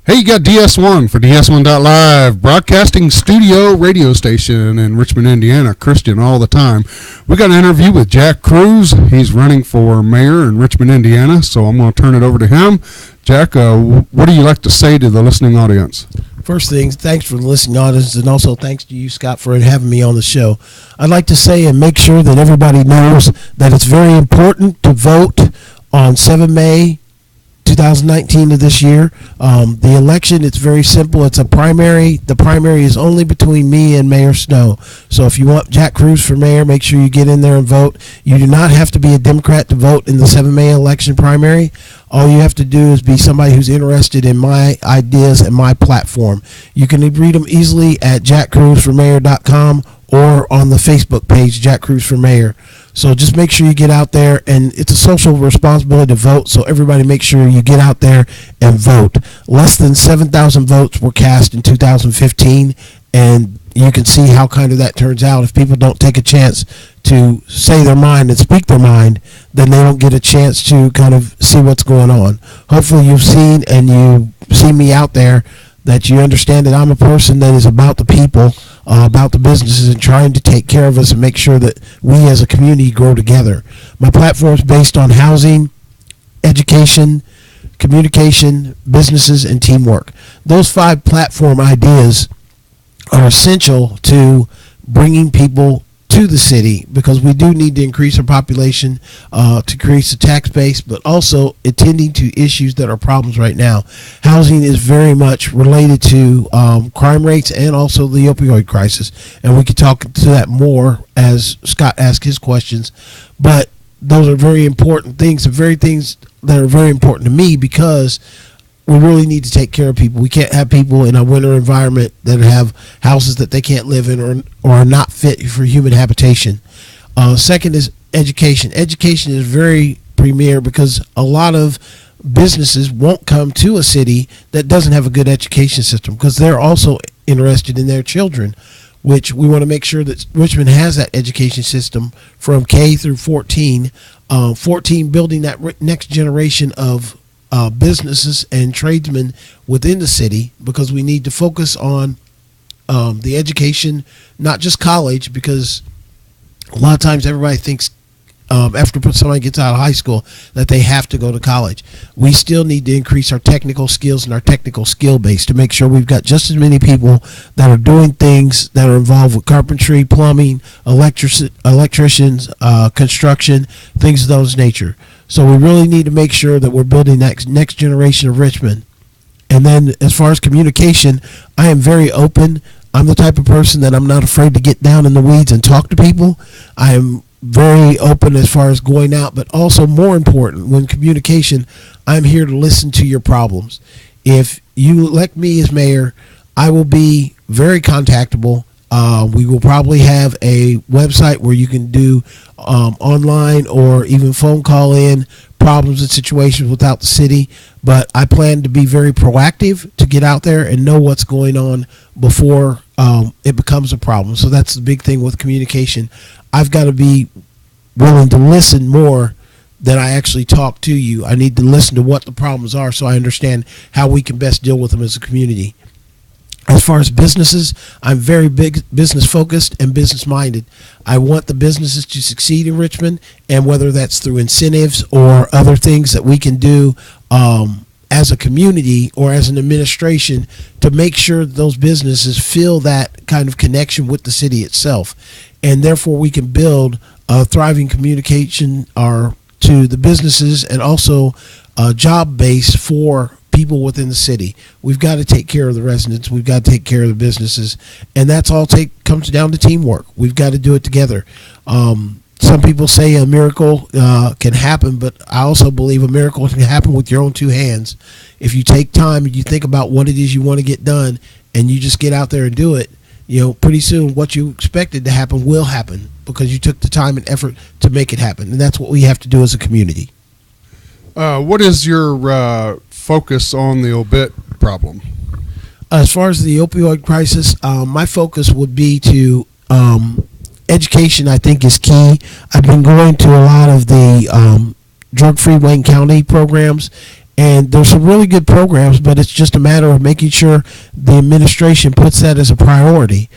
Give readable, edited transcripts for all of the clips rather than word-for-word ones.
Hey, you got DS1 for DS1.live, broadcasting studio radio station in Richmond, Indiana, Christian all the time. We got an interview with Jack Cruse. He's running for mayor in Richmond, Indiana, so I'm going to turn it over to him. Jack, what do you like to say to the listening audience? First things, thanks for the listening audience, and also thanks to you, Scott, for having me on the show. I'd like to say and make sure that everybody knows that it's very important to vote on 7 May 2019 of this year. The election, it's very simple. It's a primary. The primary is only between me and Mayor Snow. So if you want Jack Cruse for mayor, make sure you get in there and vote. You do not have to be a Democrat to vote in the 7 May election primary. All you have to do is be somebody who's interested in my ideas and my platform. You can read them easily at jackcruseformayor.com or on the Facebook page, Jack Cruse for Mayor. So just make sure you get out there, and it's a social responsibility to vote, so everybody make sure you get out there and vote. Less than 7,000 votes were cast in 2015, and you can see how kind of that turns out. If people don't take a chance to say their mind and speak their mind, then they don't get a chance to kind of see what's going on. Hopefully you've seen and you see me out there, that you understand that I'm a person that is about the people, about the businesses, and trying to take care of us and make sure that we as a community grow together. My platform is based on housing, education, communication, businesses, and teamwork. Those 5 platform ideas are essential to bringing people to the city, because we do need to increase our population to increase the tax base, but also attending to issues that are problems right now. Housing is very much related to crime rates and also the opioid crisis, and we could talk to that more as Scott asked his questions. But those are very important things, things that are very important to me, because we really need to take care of people. We can't have people in a winter environment that have houses that they can't live in or are not fit for human habitation. Second is education. Education is very premier, because a lot of businesses won't come to a city that doesn't have a good education system, because they're also interested in their children, which we want to make sure that Richmond has that education system from K through 14. 14 building that next generation of businesses and tradesmen within the city, because we need to focus on the education, not just college, because a lot of times everybody thinks after somebody gets out of high school that they have to go to college. We still need to increase our technical skills and our technical skill base to make sure we've got just as many people that are doing things that are involved with carpentry, plumbing, electricians, construction, things of those nature. So we really need to make sure that we're building that next generation of Richmond. And then as far as communication, I am very open. I'm the type of person that I'm not afraid to get down in the weeds and talk to people. I am very open as far as going out, but also more important, when communication, I'm here to listen to your problems. If you elect me as mayor, I will be very contactable. We will probably have a website where you can do online or even phone call in problems and situations without the city. But I plan to be very proactive to get out there and know what's going on before it becomes a problem. So that's the big thing with communication. I've got to be willing to listen more than I actually talk to you. I need to listen to what the problems are, so I understand how we can best deal with them as a community. As far as businesses, I'm very big business focused and business minded. I want the businesses to succeed in Richmond, and whether that's through incentives or other things that we can do as a community or as an administration to make sure that those businesses feel that kind of connection with the city itself. And therefore we can build a thriving communication to the businesses, and also a job base for people within the city. We've got to take care of the residents. We've got to take care of the businesses, and that's all comes down to teamwork. We've got to do it together. Some people say a miracle can happen, but I also believe a miracle can happen with your own 2 hands. If you take time and you think about what it is you want to get done, and you just get out there and do it, pretty soon what you expected to happen will happen, because you took the time and effort to make it happen. And that's what we have to do as a community. What is your focus on the obit problem? As far as the opioid crisis, my focus would be to education. I think is key. I've been going to a lot of the drug-free Wayne County programs, And there's some really good programs, but it's just a matter of making sure the administration puts that as a priority.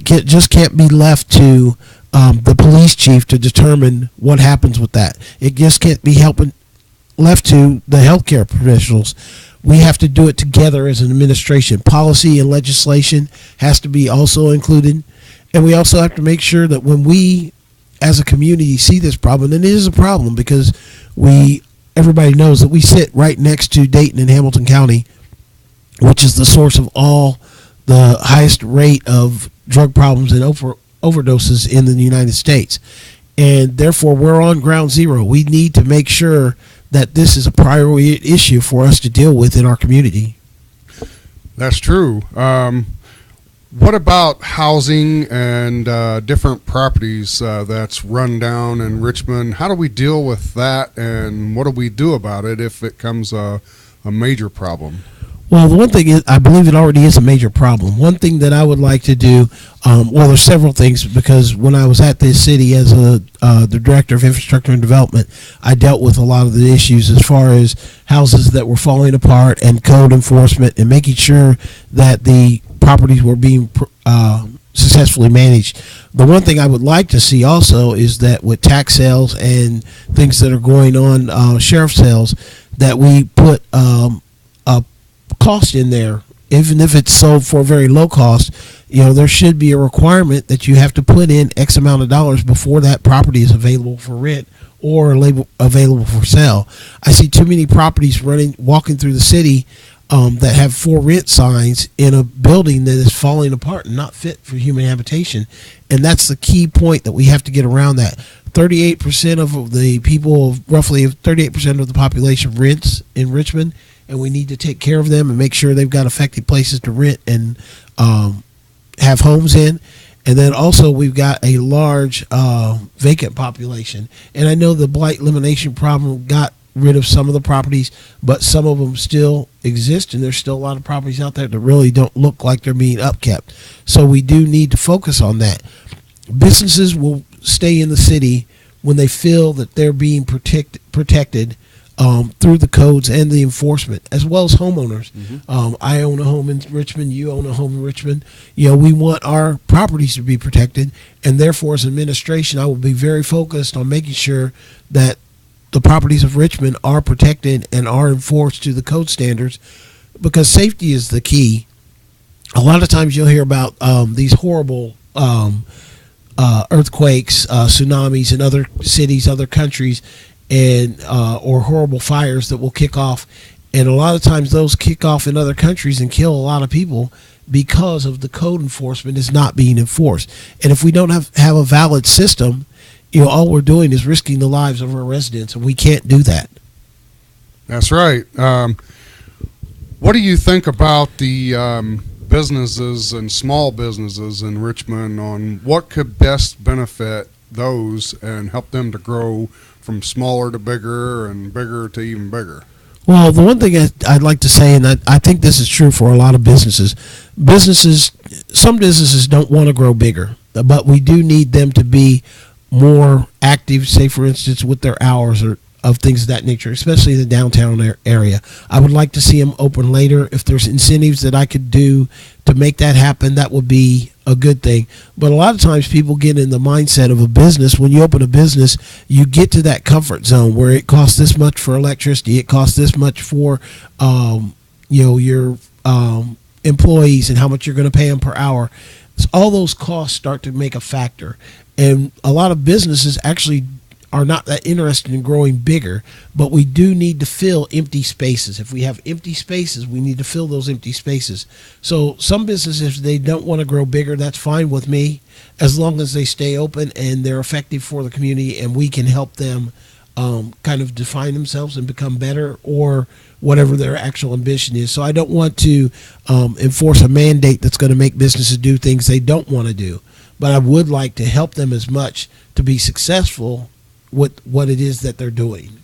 Just can't be left to the police chief to determine what happens with that. It just can't be left to the healthcare professionals. We have to do it together as an administration. Policy and legislation has to be also included. And we also have to make sure that when we, as a community, see this problem, and it is a problem because everybody knows that we sit right next to Dayton and Hamilton County, which is the source of all the highest rate of drug problems and overdoses in the United States. And therefore, we're on ground zero. We need to make sure that this is a priority issue for us to deal with in our community. That's true. What about housing and different properties that's run down in Richmond? How do we deal with that, and what do we do about it if it becomes a major problem? Well, the one thing is, I believe it already is a major problem. One thing that I would like to do, there's several things, because when I was at this city as the Director of Infrastructure and Development, I dealt with a lot of the issues as far as houses that were falling apart and code enforcement and making sure that the properties were being successfully managed. The one thing I would like to see also is that with tax sales and things that are going on, sheriff sales, that we put a cost in there, even if it's sold for a very low cost. There should be a requirement that you have to put in X amount of dollars before that property is available for rent or available for sale. I see too many properties walking through the city that have for rent signs in a building that is falling apart and not fit for human habitation. And that's the key point that we have to get around that. 38% of the people, roughly 38% of the population rents in Richmond, and we need to take care of them and make sure they've got effective places to rent and have homes in. And then also we've got a large vacant population. And I know the blight elimination problem got rid of some of the properties, but some of them still exist, and there's still a lot of properties out there that really don't look like they're being upkept. So we do need to focus on that. Businesses will stay in the city when they feel that they're being protected through the codes and the enforcement, as well as homeowners. Mm-hmm. I own a home in Richmond. You own a home in Richmond. We want our properties to be protected, and therefore, as administration, I will be very focused on making sure that the properties of Richmond are protected and are enforced to the code standards, because safety is the key. A lot of times you'll hear about these horrible earthquakes, tsunamis in other cities, other countries, and or horrible fires that will kick off. And a lot of times those kick off in other countries and kill a lot of people because of the code enforcement is not being enforced. And if we don't have a valid system, all we're doing is risking the lives of our residents, and we can't do that. That's right. What do you think about the businesses and small businesses in Richmond on what could best benefit those and help them to grow from smaller to bigger and bigger to even bigger? Well, the one thing I'd like to say, and I think this is true for a lot of businesses, some businesses don't want to grow bigger, but we do need them to be more active, say for instance with their hours or of things of that nature, especially in the downtown area. I would like to see them open later. If there's incentives that I could do to make that happen, that would be a good thing. But a lot of times people get in the mindset of a business. When you open a business, you get to that comfort zone where it costs this much for electricity, it costs this much for your employees and how much you're going to pay them per hour. So all those costs start to make a factor. And a lot of businesses actually are not that interested in growing bigger, but we do need to fill empty spaces. If we have empty spaces, we need to fill those empty spaces. So some businesses, if they don't want to grow bigger, that's fine with me, as long as they stay open and they're effective for the community and we can help them kind of define themselves and become better, or whatever their actual ambition is. So I don't want to enforce a mandate that's going to make businesses do things they don't want to do, but I would like to help them as much to be successful with what it is that they're doing.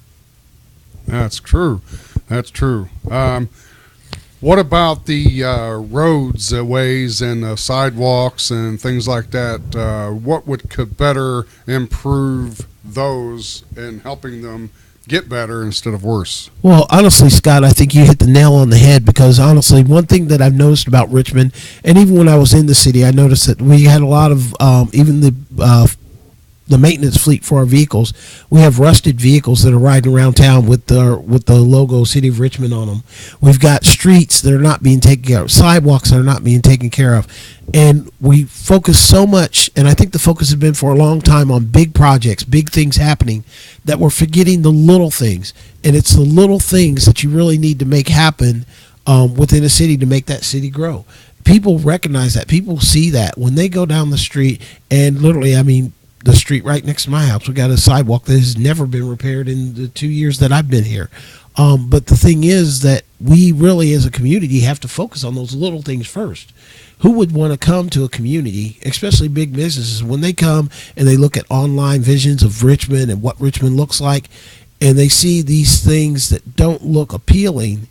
That's true. That's true. What about the roads, ways, and sidewalks and things like that? What could better improve those in helping them get better instead of worse. Well, honestly, Scott, I think you hit the nail on the head, because honestly, one thing that I've noticed about Richmond, and even when I was in the city, I noticed that we had a lot of even the maintenance fleet for our vehicles. We have rusted vehicles that are riding around town with the logo City of Richmond on them. We've got streets that are not being taken care of, sidewalks that are not being taken care of, and we focus so much, and I think the focus has been for a long time on big projects, big things happening, that we're forgetting the little things. And it's the little things that you really need to make happen within a city to make that city grow. People recognize that. People see that when they go down the street, and literally, I mean, the street right next to my house, we got a sidewalk that has never been repaired in the 2 years that I've been here. But the thing is that we really, as a community, have to focus on those little things first. Who would want to come to a community, especially big businesses, when they come and they look at online visions of Richmond and what Richmond looks like, and they see these things that don't look appealing?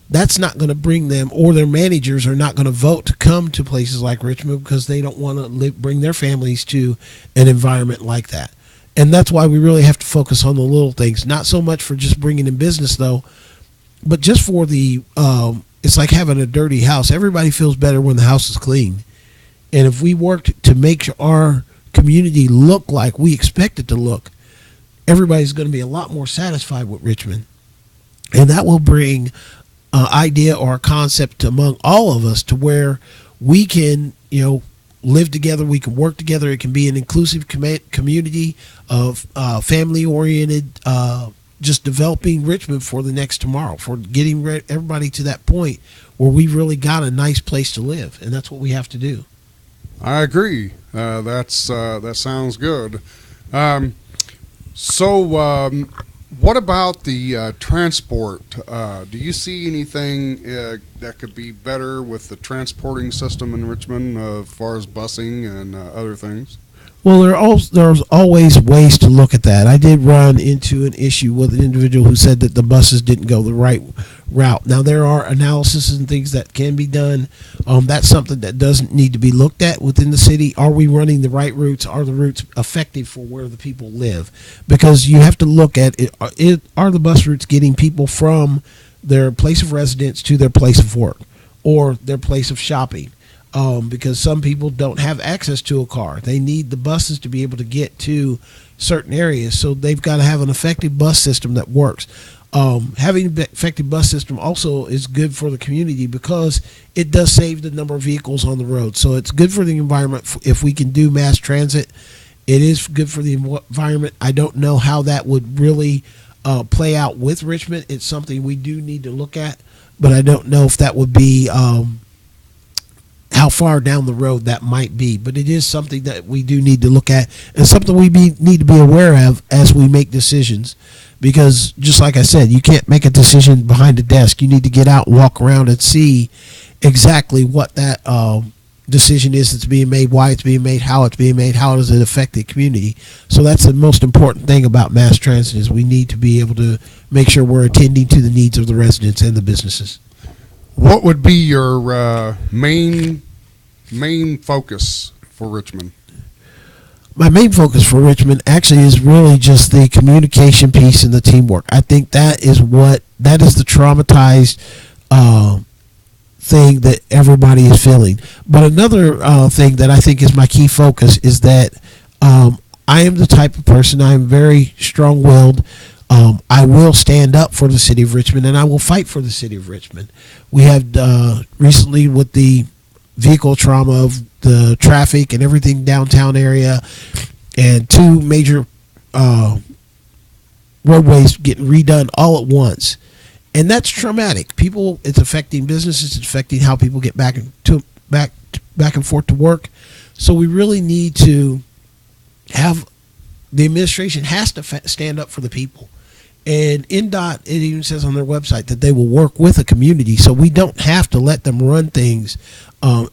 That's not going to bring them, or their managers are not going to vote to come to places like Richmond, because they don't want to bring their families to an environment like that. And that's why we really have to focus on the little things, not so much for just bringing in business, though, but just for the it's like having a dirty house. Everybody feels better when the house is clean. And if we worked to make our community look like we expect it to look, everybody's going to be a lot more satisfied with Richmond. And that will bring idea or a concept among all of us to where we can, live together, we can work together. It can be an inclusive community of family-oriented, just developing Richmond for the next tomorrow, for getting everybody to that point where we really got a nice place to live, and that's what we have to do. I agree. That sounds good. What about the transport? Do you see anything that could be better with the transporting system in Richmond as far as busing and other things? Well, there's always ways to look at that. I did run into an issue with an individual who said that the buses didn't go the right route. Now, there are analysis and things that can be done. That's something that doesn't need to be looked at within the city. Are we running the right routes? Are the routes effective for where the people live? Because you have to look at it. Are the bus routes getting people from their place of residence to their place of work or their place of shopping? Because some people don't have access to a car. They need the buses to be able to get to certain areas. So they've got to have an effective bus system that works. Having an effective bus system also is good for the community because it does save the number of vehicles on the road. So it's good for the environment if we can do mass transit. It is good for the environment. I don't know how that would really play out with Richmond. It's something we do need to look at, but I don't know if that would be how far down the road that might be. But it is something that we do need to look at and something we need to be aware of as we make decisions. Because just like I said, you can't make a decision behind a desk. You need to get out and walk around and see exactly what that decision is that's being made, why it's being made, how it's being made, how does it affect the community. So that's the most important thing about mass transit is we need to be able to make sure we're attending to the needs of the residents and the businesses. What would be your main focus for Richmond? My main focus for Richmond actually is really just the communication piece and the teamwork. I think that is the traumatized thing that everybody is feeling. But another thing that I think is my key focus is that I am the type of person, I am very strong-willed. I will stand up for the city of Richmond, and I will fight for the city of Richmond. We have recently, with the vehicle trauma of the traffic and everything downtown area, and two major roadways getting redone all at once, and that's traumatic. It's affecting businesses. It's affecting how people get back and forth to work. So we really need to have the administration has to stand up for the people. And NDOT, it even says on their website that they will work with a community, so we don't have to let them run things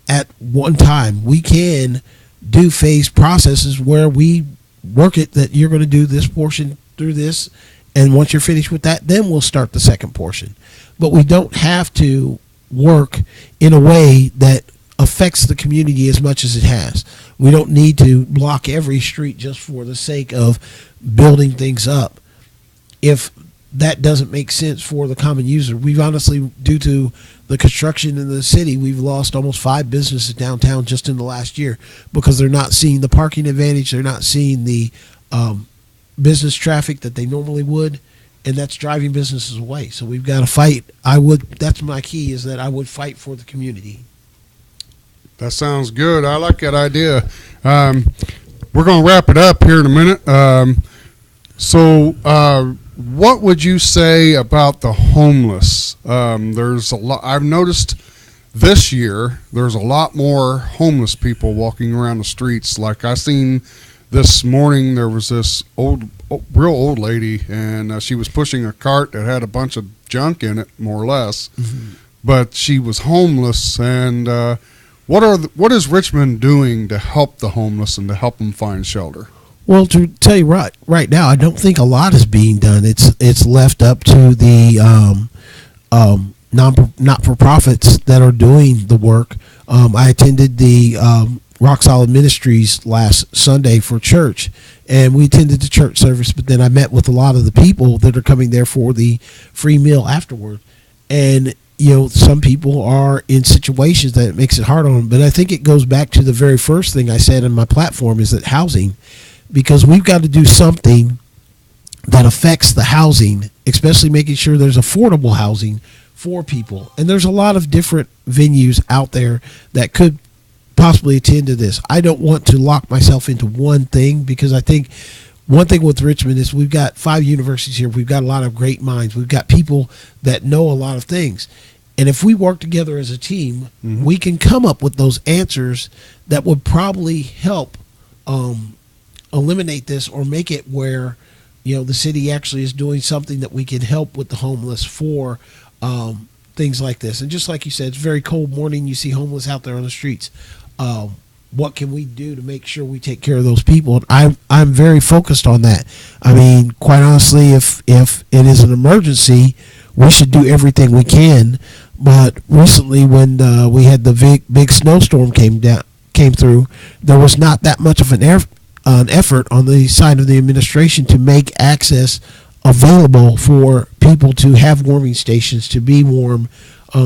at one time. We can do phased processes where we work it that you're going to do this portion through this, and once you're finished with that, then we'll start the second portion. But we don't have to work in a way that affects the community as much as it has. We don't need to block every street just for the sake of building things up. If that doesn't make sense for the common user. We've honestly, due to the construction in the city, we've lost almost 5 businesses downtown just in the last year because they're not seeing the parking advantage. They're not seeing the business traffic that they normally would, and that's driving businesses away. So we've got to fight. That's my key, is that I would fight for the community. That sounds good. I like that idea. We're going to wrap it up here in a minute. What would you say about the homeless? There's a lot. I've noticed this year there's a lot more homeless people walking around the streets. Like I seen this morning, there was this real old lady, and she was pushing a cart that had a bunch of junk in it, more or less. Mm-hmm. But she was homeless. And what is Richmond doing to help the homeless and to help them find shelter? Well, to tell you right now, I don't think a lot is being done. It's left up to the not-for-profits that are doing the work. I attended the Rock Solid Ministries last Sunday for church, and we attended the church service, but then I met with a lot of the people that are coming there for the free meal afterward. And, some people are in situations that it makes it hard on them. But I think it goes back to the very first thing I said in my platform, is that housing, because we've got to do something that affects the housing, especially making sure there's affordable housing for people. And there's a lot of different venues out there that could possibly attend to this. I don't want to lock myself into one thing, because I think one thing with Richmond is we've got 5 universities here. We've got a lot of great minds. We've got people that know a lot of things. And if we work together as a team, mm-hmm. we can come up with those answers that would probably help eliminate this, or make it where, the city actually is doing something that we can help with the homeless for things like this. And just like you said, it's a very cold morning. You see homeless out there on the streets. What can we do to make sure we take care of those people? And I'm very focused on that. I mean, quite honestly, if it is an emergency, we should do everything we can. But recently, when we had the big snowstorm came through, there was not that much of an effort on the side of the administration to make access available for people to have warming stations, to be warm,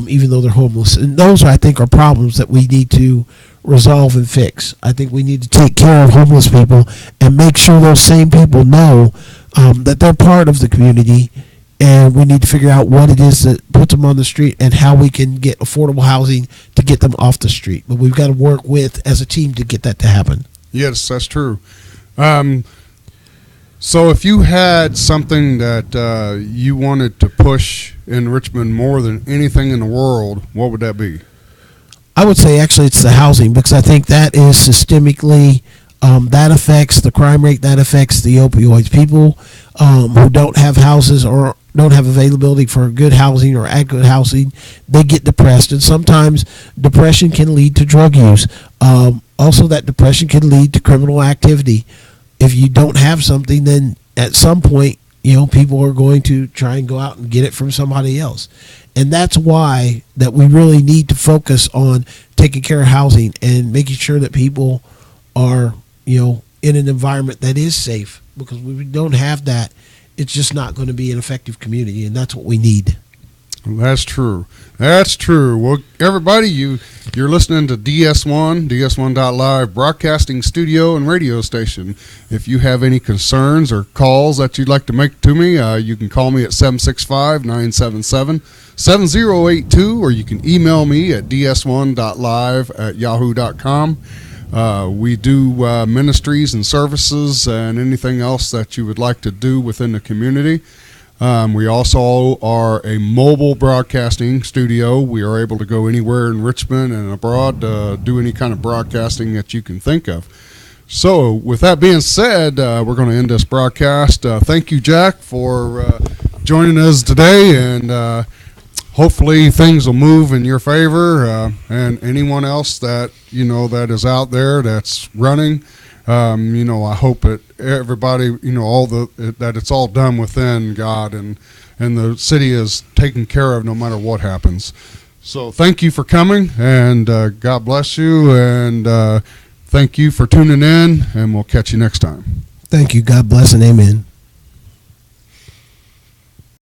even though they're homeless. And those, I think, are problems that we need to resolve and fix. I think we need to take care of homeless people and make sure those same people know that they're part of the community, and we need to figure out what it is that puts them on the street and how we can get affordable housing to get them off the street. But we've got to work as a team to get that to happen. Yes, that's true. So if you had something that you wanted to push in Richmond more than anything in the world, what would that be? I would say actually it's the housing, because I think that is systemically, that affects the crime rate, that affects the opioids. People who don't have houses or don't have availability for good housing or adequate housing, they get depressed. And sometimes depression can lead to drug use. Also, that depression can lead to criminal activity. If you don't have something, then at some point, people are going to try and go out and get it from somebody else. And that's why that we really need to focus on taking care of housing and making sure that people are, in an environment that is safe. Because if we don't have that, it's just not going to be an effective community, and that's what we need. Well, that's true. That's true. Well, everybody, you're listening to DS1, DS1.live, broadcasting studio and radio station. If you have any concerns or calls that you'd like to make to me, you can call me at 765-977-7082, or you can email me at ds1.live@yahoo.com. We do ministries and services and anything else that you would like to do within the community. We also are a mobile broadcasting studio. We are able to go anywhere in Richmond and abroad to do any kind of broadcasting that you can think of. So with that being said, we're going to end this broadcast. Thank you, Jack, for joining us today, and hopefully things will move in your favor, and anyone else that that is out there that's running. I hope that everybody, that it's all done within God, and the city is taken care of no matter what happens. So thank you for coming, and God bless you, and thank you for tuning in, and we'll catch you next time. Thank you. God bless and amen.